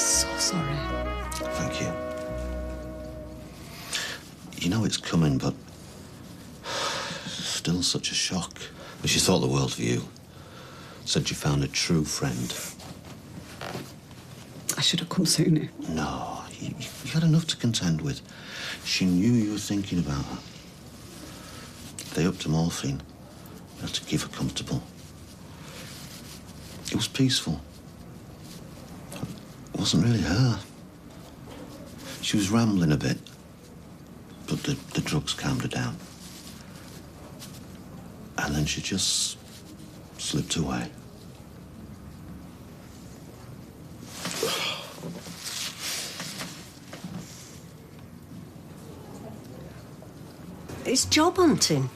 so sorry. Thank you. You know it's coming, but still such a shock. She thought the world of you. Said you found a true friend. I should have come sooner. No, you had enough to contend with. She knew you were thinking about her. They upped her morphine. You had to keep her comfortable. It was peaceful. It wasn't really her. She was rambling a bit, but the drugs calmed her down. And then she just slipped away. It's job hunting.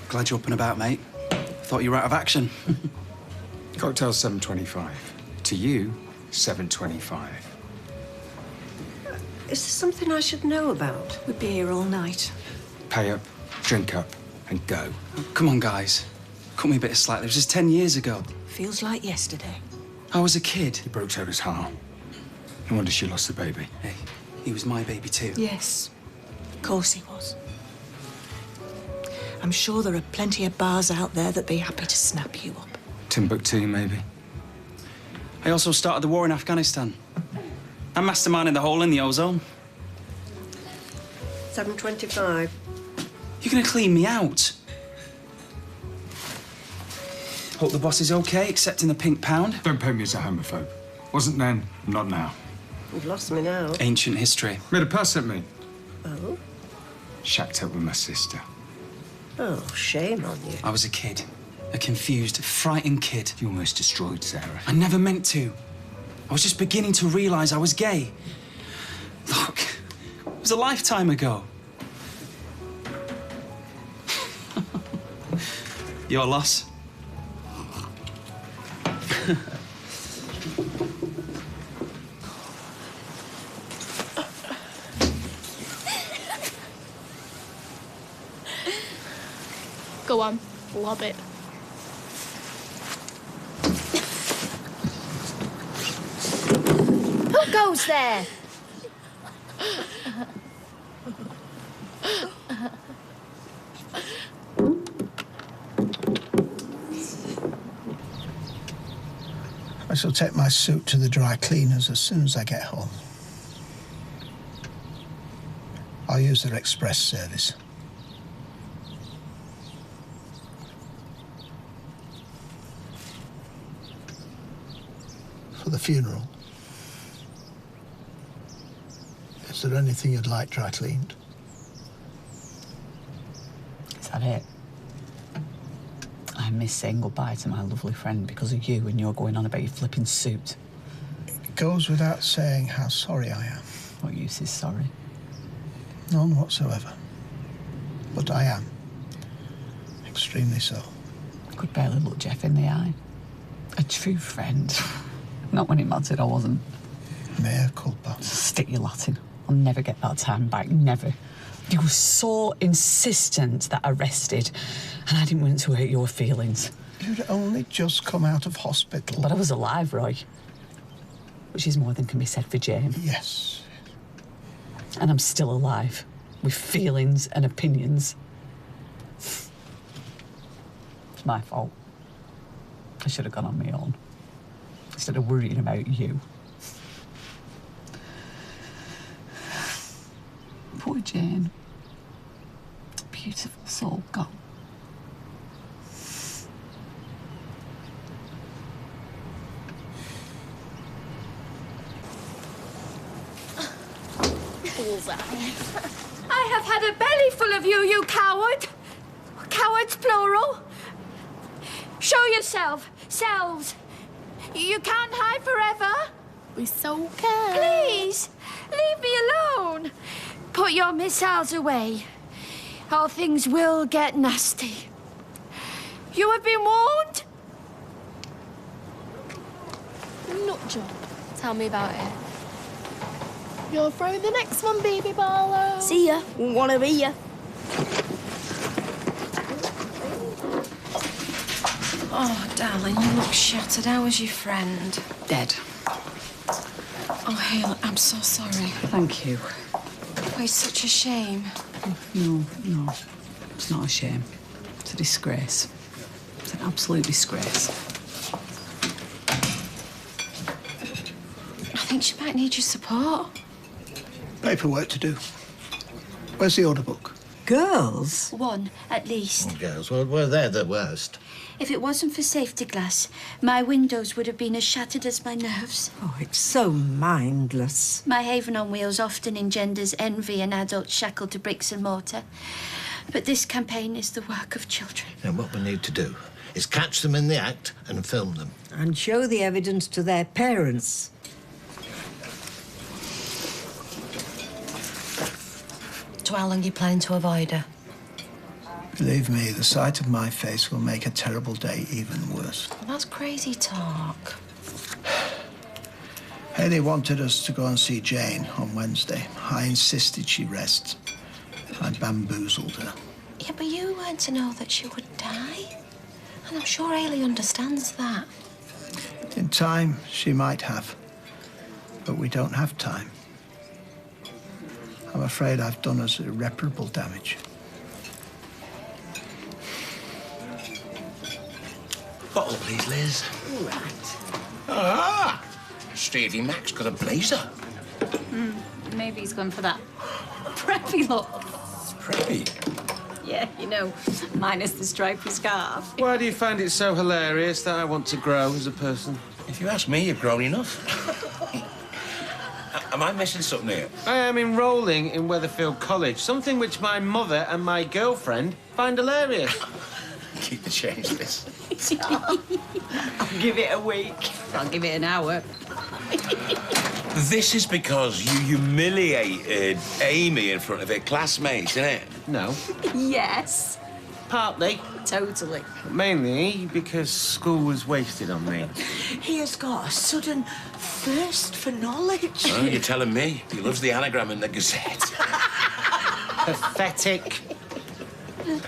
Glad you're up and about, mate. Thought you were out of action. Cocktail 7.25. To you, 7.25. Is there something I should know about? We'd be here all night. Pay up, drink up, and go. Come on, guys. Cut me a bit of slack. It was just 10 years ago. Feels like yesterday. I was a kid. You broke Sarah's heart. No wonder she lost the baby. Hey, he was my baby too. Yes, of course he was. I'm sure there are plenty of bars out there that'd be happy to snap you up. Timbuktu, maybe. I also started the war in Afghanistan. I'm masterminding the hole in the ozone. 7.25. You're gonna clean me out. Hope the boss is okay, accepting the pink pound. Don't paint me as a homophobe. Wasn't then, not now. You've lost me now. Ancient history. Made a pass at me. Oh? Shacked up with my sister. Oh, shame on you. I was a kid. A confused, frightened kid. You almost destroyed Sarah. I never meant to. I was just beginning to realise I was gay. Look, it was a lifetime ago. Your loss. Go on, lob it. Who goes there? I shall take my suit to the dry cleaners as soon as I get home. I'll use their express service. For the funeral, is there anything you'd like dry cleaned? Is that it? I miss saying goodbye to my lovely friend because of you and you're going on about your flipping suit. It goes without saying how sorry I am. What use is sorry? None whatsoever. But I am. Extremely so. I could barely look Jeff in the eye. A true friend. Not when it mattered, I wasn't. Mea culpa. Stick your Latin. I'll never get that time back, never. You were so insistent that I rested, and I didn't want to hurt your feelings. You'd only just come out of hospital. But I was alive, Roy. Which is more than can be said for Jane. Yes. And I'm still alive, with feelings and opinions. It's my fault. I should have gone on my own, instead of worrying about you. Poor Jane. Beautiful soul gone. I have had a belly full of you, you coward. Cowards, plural. Show yourself, selves. You can't hide forever. We so can. Please, leave me alone. Put your missiles away. All things will get nasty. You have been warned? Nut job. Tell me about it. You'll throw the next one, baby Barlow. See ya. Wanna be ya. Oh, darling, you look shattered. How was your friend? Dead. Oh, Hale, I'm so sorry. Thank you. Oh, it's such a shame. No, it's not a shame. It's a disgrace. It's an absolute disgrace. I think she might need your support. Paperwork to do. Where's the order book? Girls? One, at least. Oh, girls, well, they're the worst. If it wasn't for safety glass, my windows would have been as shattered as my nerves. Oh, it's so mindless. My haven on wheels often engenders envy and adults shackled to bricks and mortar. But this campaign is the work of children. And what we need to do is catch them in the act and film them. And show the evidence to their parents. So how long are you planning to avoid her? Believe me, the sight of my face will make a terrible day even worse. Well, that's crazy talk. Haley wanted us to go and see Jane on Wednesday. I insisted she rest. I bamboozled her. Yeah, but you weren't to know that she would die. And I'm sure Haley understands that. In time, she might have. But we don't have time. I'm afraid I've done us irreparable damage. Bottle, please, Liz. Right. Ah! Stevie Mac's got a blazer. Maybe he's gone for that preppy look. Preppy. Yeah, you know, minus the stripy scarf. Why do you find it so hilarious that I want to grow as a person? If you ask me, you've grown enough. Am I missing something here? I am enrolling in Weatherfield College, something which my mother and my girlfriend find hilarious. Keep the change, Liz. I'll give it a week. I'll give it an hour. This is because you humiliated Amy in front of her classmates, isn't it? No. Yes. Partly. Totally. Mainly because school was wasted on me. He has got a sudden thirst for knowledge. Oh, you're telling me. He loves the anagram in the Gazette. Pathetic.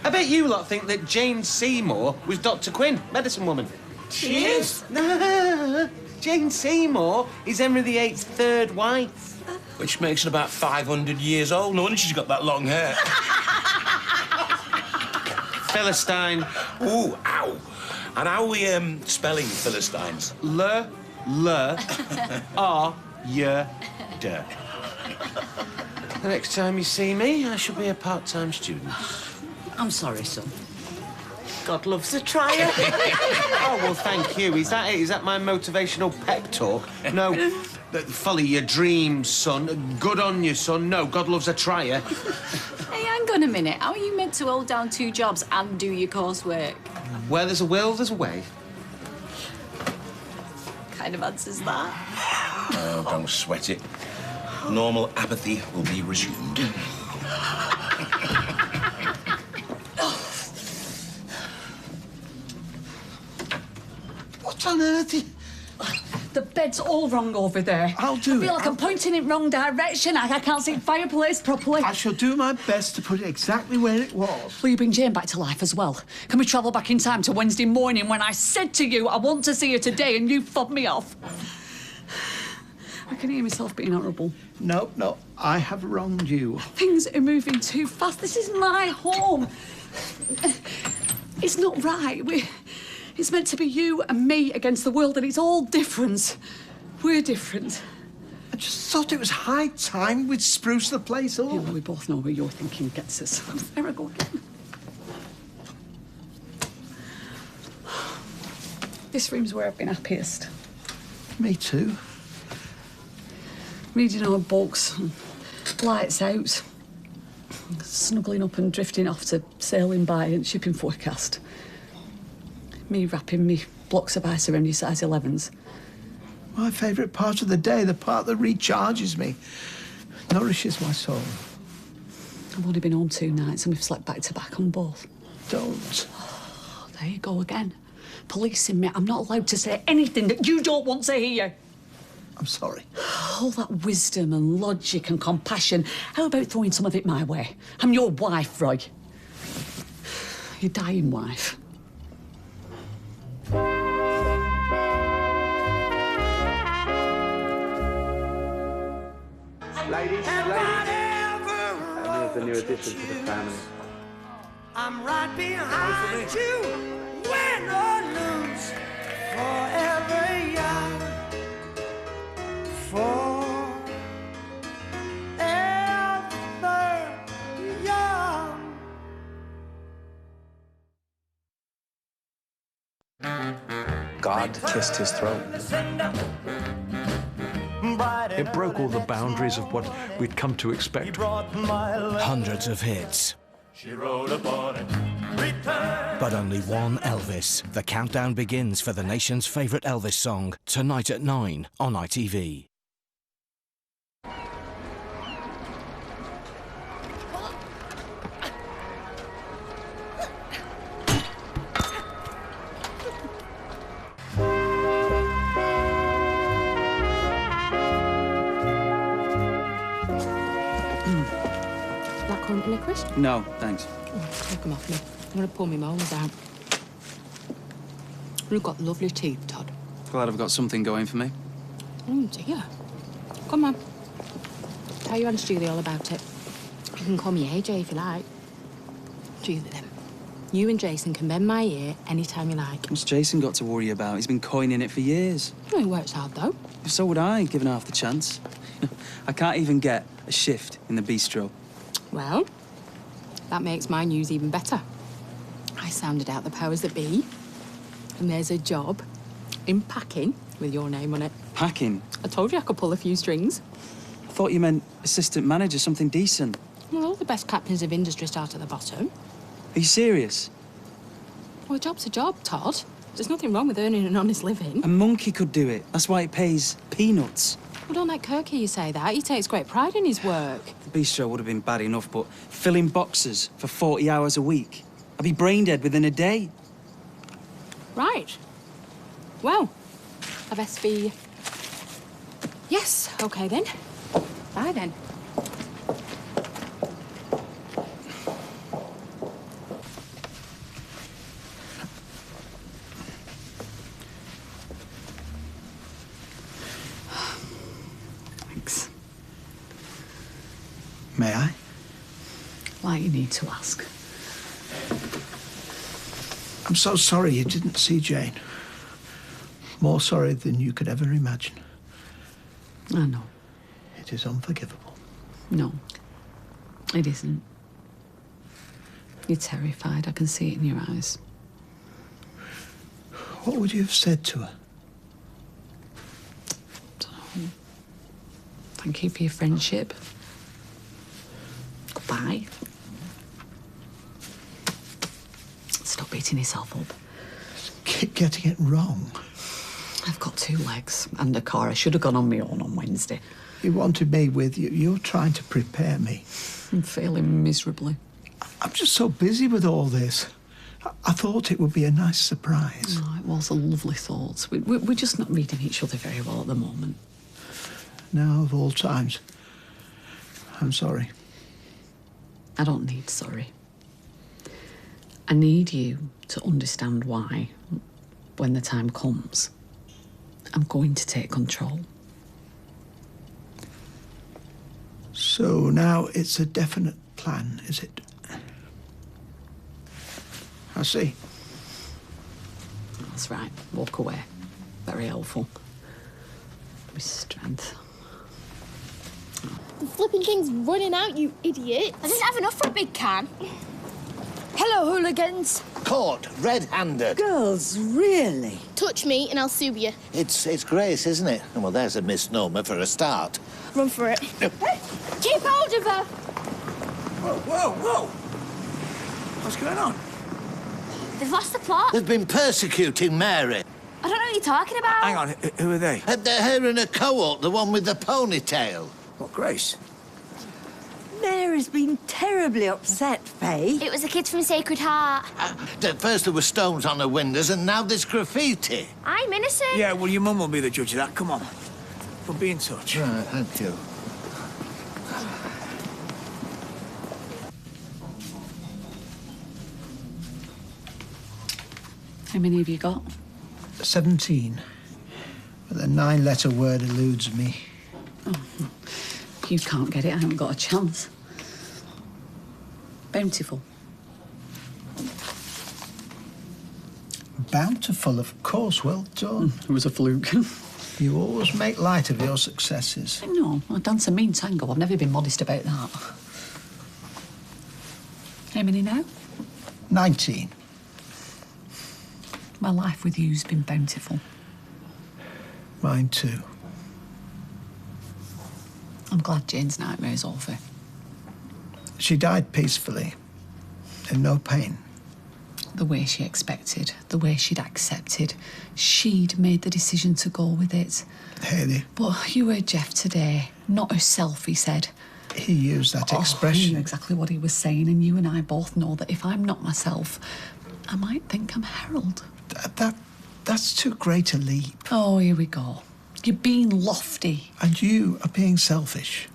I bet you lot think that Jane Seymour was Dr. Quinn, medicine woman. She is? No. Jane Seymour is Henry VIII's third wife. Which makes her about 500 years old. No wonder she's got that long hair. Philistine. Ooh, ow. And how are we spelling Philistines? R, Y, D. The next time you see me, I shall be a part-time student. I'm sorry, son. God loves a trier. Oh, well, thank you. Is that it? Is that my motivational pep talk? No, follow your dreams, son. Good on you, son. No, God loves a trier. Hey, hang on a minute. How are you meant to hold down 2 jobs and do your coursework? Where there's a will, there's a way. Kind of answers that. Oh, don't sweat it. Normal apathy will be resumed. What on earth? The bed's all wrong over there. I'll do I feel it. like I'm pointing in wrong direction. I can't see the fireplace properly. I shall do my best to put it exactly where it was. Will you bring Jane back to life as well? Can we travel back in time to Wednesday morning when I said to you I want to see her today and you fobbed me off? I can hear myself being horrible. No, I have wronged you. Things are moving too fast. This is my home. It's not right. It's meant to be you and me against the world, and it's all different. We're different. I just thought it was high time we'd spruce the place up. Yeah, well, we both know where your thinking gets us. There I go again. This room's where I've been happiest. Me too. Reading our books, lights out, snuggling up and drifting off to sailing by and shipping forecast. Me wrapping me blocks of ice around your size 11s. My favourite part of the day, the part that recharges me, nourishes my soul. I've only been home 2 nights and we've slept back to back on both. Don't. Oh, there you go again. Policing me. I'm not allowed to say anything that you don't want to hear. I'm sorry. All that wisdom and logic and compassion, how about throwing some of it my way? I'm your wife, Roy. Your dying wife. new addition to the family. I'm right behind you, win or lose, forever young, forever young. God kissed his throat. It broke all the boundaries of what we'd come to expect. Hundreds of hits. She rode upon it. But only one Elvis. The countdown begins for the nation's favourite Elvis song, tonight at 9 on ITV. Blackcurrant licorice? No, thanks. Oh, take them off me. I'm going to pull my molars out. You've got lovely teeth, Todd. Glad I've got something going for me. Oh, dear. Come on. Tell your Aunt Julie all about it. You can call me AJ if you like. Julie, then. You and Jason can bend my ear anytime you like. What's Jason got to worry about? He's been coining it for years. Well, he works hard, though. So would I, given half the chance. I can't even get a shift in the bistro. Well, that makes my news even better. I sounded out the powers that be, and there's a job in packing with your name on it. Packing? I told you I could pull a few strings. I thought you meant assistant manager, something decent. Well, all the best captains of industry start at the bottom. Are you serious? Well, a job's a job, Todd. There's nothing wrong with earning an honest living. A monkey could do it. That's why it pays peanuts. Well, don't let Kirky you say that. He takes great pride in his work. The bistro would have been bad enough, but filling boxes for 40 hours a week, I'd be brain dead within a day. Right. Well, I best be... Yes, OK then. Bye then. Thanks. May I? Why you need to ask. I'm so sorry you didn't see Jane. More sorry than you could ever imagine. I know. It is unforgivable. No, it isn't. You're terrified. I can see it in your eyes. What would you have said to her? Thank you for your friendship. Goodbye. Stop beating yourself up. Keep getting it wrong. I've got 2 legs and a car. I should have gone on my own on Wednesday. You wanted me with you. You're trying to prepare me. I'm failing miserably. I'm just so busy with all this. I thought it would be a nice surprise. Oh, it was a lovely thought. We're just not reading each other very well at the moment. Now, of all times, I'm sorry. I don't need sorry. I need you to understand why, when the time comes, I'm going to take control. So now it's a definite plan, is it? I see. That's right. Walk away. Very helpful. With strength. The flipping thing's running out, you idiot. I didn't have enough for a big can. Hello, hooligans. Caught red-handed. Girls, really? Touch me and I'll sue you. It's Grace, isn't it? Well, there's a misnomer for a start. Run for it. Keep hold of her. Whoa! What's going on? They've lost the plot. They've been persecuting Mary. I don't know what you're talking about. Hang on, who are they? Her and her cohort, the one with the ponytail. What, Grace? Mary's been terribly upset, Faye. It was the kids from Sacred Heart. At first there were stones on her windows, and now there's graffiti. I'm innocent. Yeah, well, your mum will be the judge of that. Come on. We'll be in touch. Right, thank you. How many have you got? 17. But the 9-letter word eludes me. Oh, you can't get it. I haven't got a chance. Bountiful. Bountiful, of course. Well done. It was a fluke. You always make light of your successes. No, I dance a mean tango. I've never been modest about that. How many now? 19. My life with you's been bountiful. Mine too. I'm glad Jane's nightmare's over. She died peacefully, in no pain. The way she expected, the way she'd accepted. She'd made the decision to go with it. Hayley. But you heard Jeff today. Not herself, he said. He used that He expression. knew exactly what he was saying, and you and I both know that if I'm not myself, I might think I'm Harold. That's too great a leap. Oh, here we go. You're being lofty. And you are being selfish.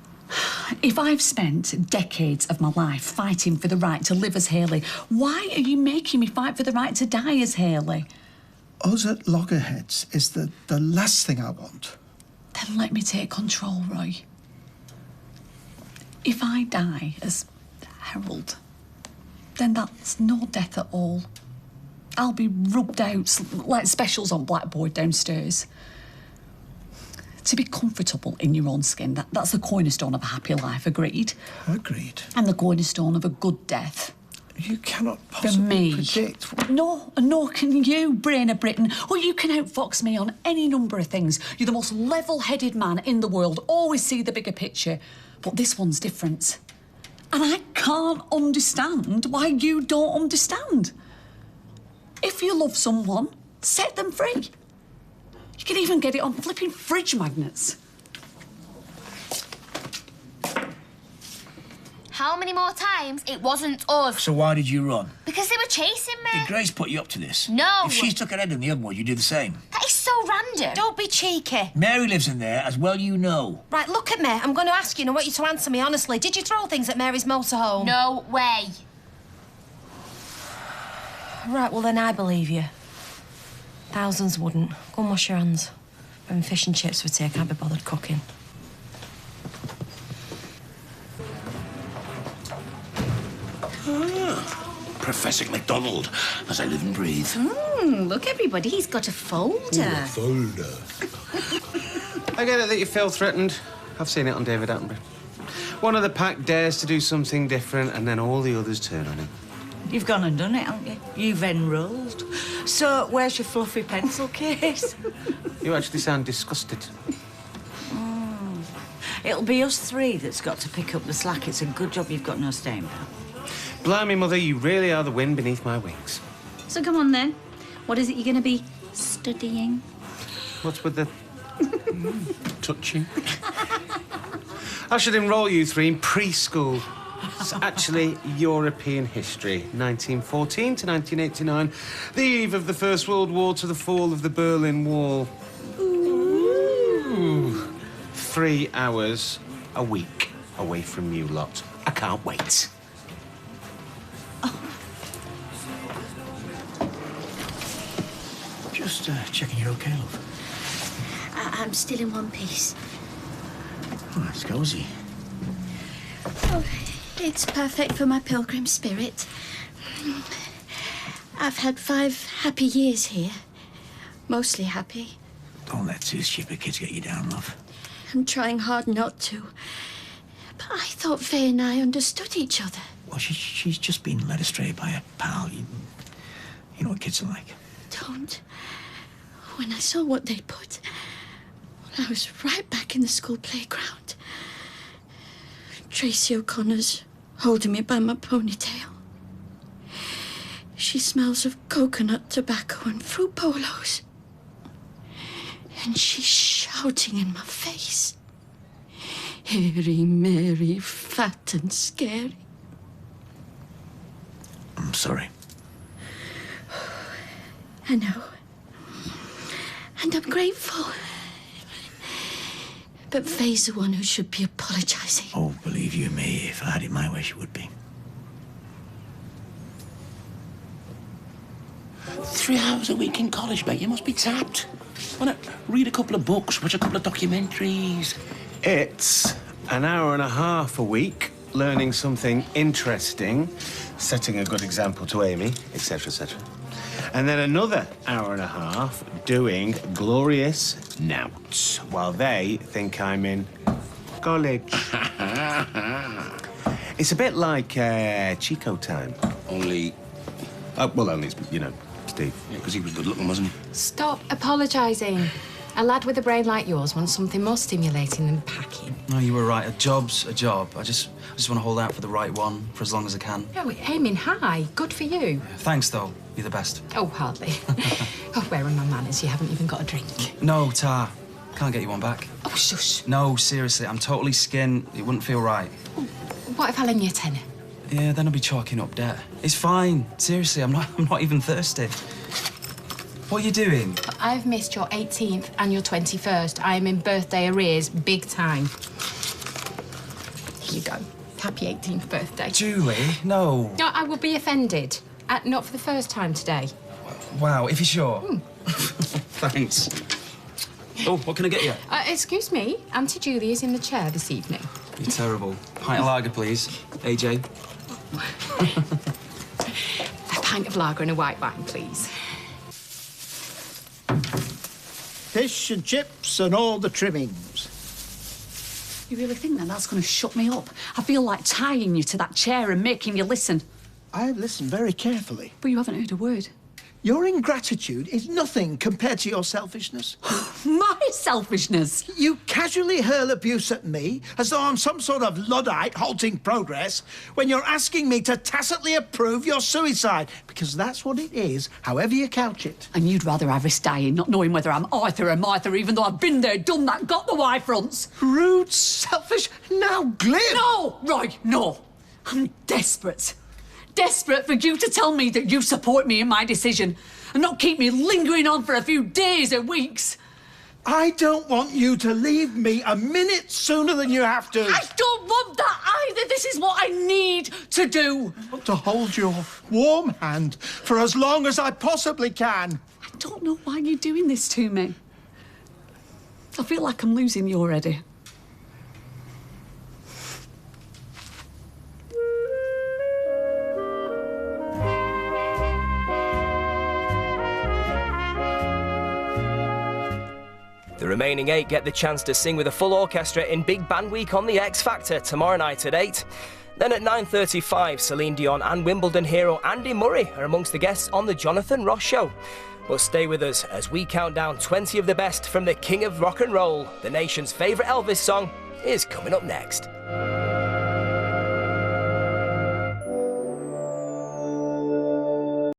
If I've spent decades of my life fighting for the right to live as Hayley, why are you making me fight for the right to die as Hayley? Us at loggerheads is the last thing I want. Then let me take control, Roy. If I die as Harold, then that's no death at all. I'll be rubbed out like specials on blackboard downstairs. To be comfortable in your own skin, that's the cornerstone of a happy life, agreed? Agreed. And the cornerstone of a good death. You cannot For possibly me. predict. No, and nor can you, Brain of Britain. Or you can outfox me on any number of things. You're the most level-headed man in the world, always see the bigger picture. But this one's different. And I can't understand why you don't understand. If you love someone, set them free. You can even get it on flipping fridge magnets. How many more times? It wasn't us. So why did you run? Because they were chasing me. Did Grace put you up to this? No. If she stuck her head in the other one, you do the same. That is so random. Don't be cheeky. Mary lives in there, as well you know. Right, look at me. I'm going to ask you and I want you to answer me honestly. Did you throw things at Mary's motorhome? No way. Right, well then I believe you. Thousands wouldn't. Go and wash your hands. When fish and chips would say I can't be bothered cooking. Professor MacDonald, as I live and breathe. Look, everybody, he's got a folder. Folder. I get it that you feel threatened. I've seen it on David Attenborough. One of the pack dares to do something different, and then all the others turn on him. You've gone and done it, haven't you? You've enrolled. So, where's your fluffy pencil case? You actually sound disgusted. It'll be us three that's got to pick up the slack. It's a good job you've got no staying power. Blimey, Mother, you really are the wind beneath my wings. So come on, then. What is it you're going to be studying? What's with the touching? I should enrol you three in preschool. It's actually European history, 1914 to 1989, the eve of the First World War to the fall of the Berlin Wall. Ooh. 3 hours a week away from you lot. I can't wait. Just checking you're OK, love. I'm still in one piece. Oh, it's cosy. Oh, it's perfect for my pilgrim spirit. I've had 5 happy years here. Mostly happy. Don't let two stupid kids get you down, love. I'm trying hard not to. But I thought Faye and I understood each other. Well, she's just been led astray by a pal. You know what kids are like. Don't. When I saw what they put, I was right back in the school playground. Tracy O'Connor's holding me by my ponytail. She smells of coconut tobacco and fruit polos. And she's shouting in my face. Hairy, Mary, fat and scary. I'm sorry. I know. And I'm grateful. But Faye's the one who should be apologising. Oh, believe you me, if I had it my way, she would be. 3 hours a week in college, mate. You must be tapped. Why not read a couple of books, watch a couple of documentaries? It's an hour and a half a week learning something interesting, setting a good example to Amy, etc., etc. And then another hour and a half doing glorious noughts while they think I'm in college. It's a bit like Chico time. Only... well, only it's, you know, Steve. Yeah, because he was good looking, wasn't he? Stop apologising. A lad with a brain like yours wants something more stimulating than packing. No, you were right. A job's a job. I just want to hold out for the right one for as long as I can. No, we're aiming high. Good for you. Thanks, though. You're the best. Oh, hardly. Oh, where are my manners? You haven't even got a drink. No, Tar. Can't get you one back. Oh, shush. No, seriously. I'm totally skinned. It wouldn't feel right. What if I lend you a tenner? Yeah, then I'll be chalking up debt. It's fine. Seriously, I'm not even thirsty. What are you doing? I've missed your 18th and your 21st. I am in birthday arrears, big time. Here you go. Happy 18th birthday. Julie, no. No, I will be offended. Not for the first time today. Wow, if you're sure. Thanks. Oh, what can I get you? Excuse me, Auntie Julie is in the chair this evening. You're terrible. Pint of lager, please. AJ. A pint of lager and a white wine, please. Fish and chips and all the trimmings. You really think that that's going to shut me up? I feel like tying you to that chair and making you listen. I've listened very carefully. But you haven't heard a word. Your ingratitude is nothing compared to your selfishness. My selfishness? You casually hurl abuse at me as though I'm some sort of Luddite halting progress when you're asking me to tacitly approve your suicide, because that's what it is, however you couch it. And you'd rather I risk dying not knowing whether I'm Arthur or Martha, even though I've been there, done that, got the Y-fronts. Rude, selfish, now glib. No, right, no. I'm desperate. Desperate for you to tell me that you support me in my decision and not keep me lingering on for a few days or weeks. I don't want you to leave me a minute sooner than you have to. I don't want that either. This is what I need to do. I want to hold your warm hand for as long as I possibly can. I don't know why you're doing this to me. I feel like I'm losing you already. The remaining 8 get the chance to sing with a full orchestra in Big Band Week on The X Factor tomorrow night at 8. Then at 9:35, Celine Dion and Wimbledon hero Andy Murray are amongst the guests on The Jonathan Ross Show. But stay with us as we count down 20 of the best from the King of Rock and Roll. The nation's favourite Elvis song is coming up next.